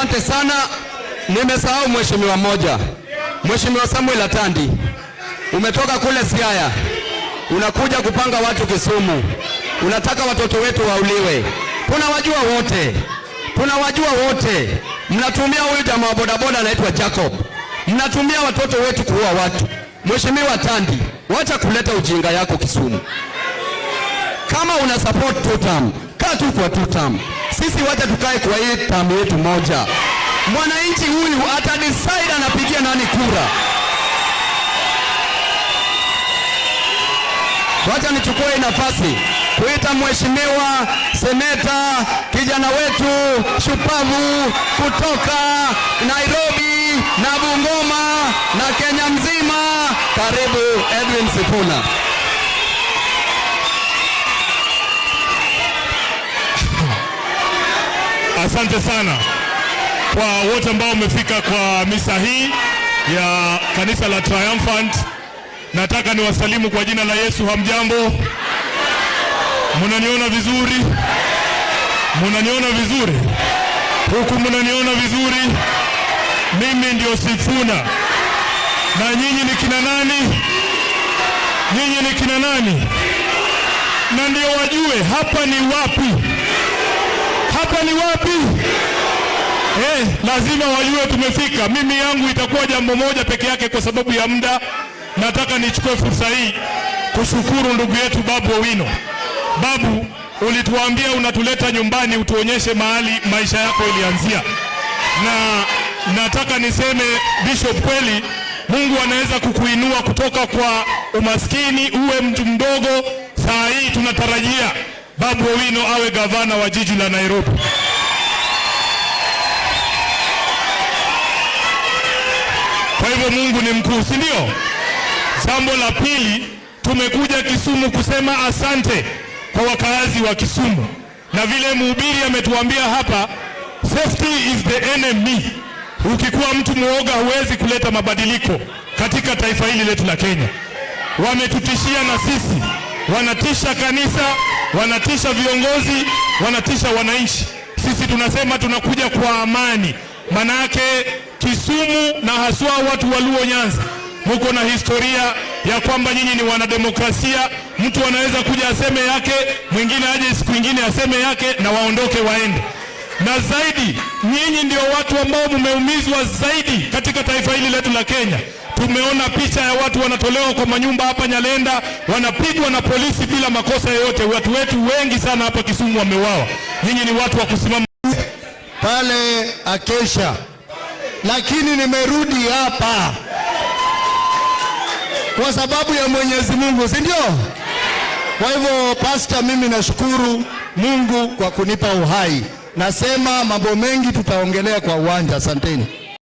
Asante sana. Nimesahau mheshimiwa mmoja. Mheshimiwa Samuel Atandi. Umetoka kule Siaya. Unakuja kupanga watu Kisumu. Unataka watoto wetu wauliwe. Tunawajua wote. Mnatumia huyu jamaa wa bodaboda anaitwa Jacob. Mnatumia watoto wetu kuua watu. Mheshimiwa Atandi, wacha kuleta ujinga yako Kisumu. Kama una support 2 term, kaa tu kwa 2 term. Sisi wacha tukae kwa hii term yetu moja. Mwananchi huyu ata decide anapigia nani kura. Wacha nichukue nafasi kuita mheshimiwa seneta kijana wetu shupavu kutoka Nairobi na Bungoma na Kenya mzima. Karibu Edwin Sifuna. Asante sana kwa wote ambao wamefika kwa misa hii ya kanisa la Triumphant. Nataka niwasalimu kwa jina la Yesu. Hamjambo? Mnaniona vizuri? Mnaniona vizuri? Huku mnaniona vizuri? Mimi ndio Sifuna. Na nyinyi ni kina nani? Nyinyi ni kina nani? Na ndio wajue hapa ni wapi? Hapa ni wapi? Lazima wajue tumefika. Mimi yangu itakuwa jambo moja peke yake kwa sababu ya muda. Nataka nichukue fursa hii kushukuru ndugu yetu Babu Owino. Babu, ulituambia unatuleta nyumbani utuonyeshe mahali maisha yako ilianzia. Na nataka niseme Bishop, kweli Mungu anaweza kukuinua kutoka kwa umaskini uwe mtu mdogo. Saa hii tunatarajia Babu Owino awe gavana wa jiji la Nairobi. Kwa hivyo Mungu ni mkuu, si ndio? Jambo la pili, tumekuja Kisumu kusema asante kwa wakazi wa Kisumu. Na vile mhubiri ametuambia hapa, safety is the enemy. Ukikuwa mtu muoga huwezi kuleta mabadiliko katika taifa hili letu la Kenya. Wametutishia na sisi, wanatisha kanisa, wanatisha viongozi, wanatisha wananchi. Sisi tunasema tunakuja kwa amani. Manake Kisumu na haswa watu wa Luo Nyanza, mko na historia ya kwamba nyinyi ni wanademokrasia. Mtu anaweza kuja aseme yake, mwingine aje siku nyingine aseme yake na waondoke waende. Na zaidi, nyinyi ndio watu ambao mmeumizwa zaidi katika taifa hili letu la Kenya. Tumeona picha ya watu wanatolewa kwa manyumba hapa Nyalenda, wanapigwa na polisi bila makosa yoyote. Watu wetu wengi sana hapa Kisumu wameuawa. Nyinyi ni watu wa kusimama pale Akesha. Lakini nimerudi hapa kwa sababu ya Mwenyezi Mungu, si ndio? Kwa hivyo pastor, mimi nashukuru Mungu kwa kunipa uhai. Nasema mambo mengi tutaongelea kwa uwanja. Asanteni.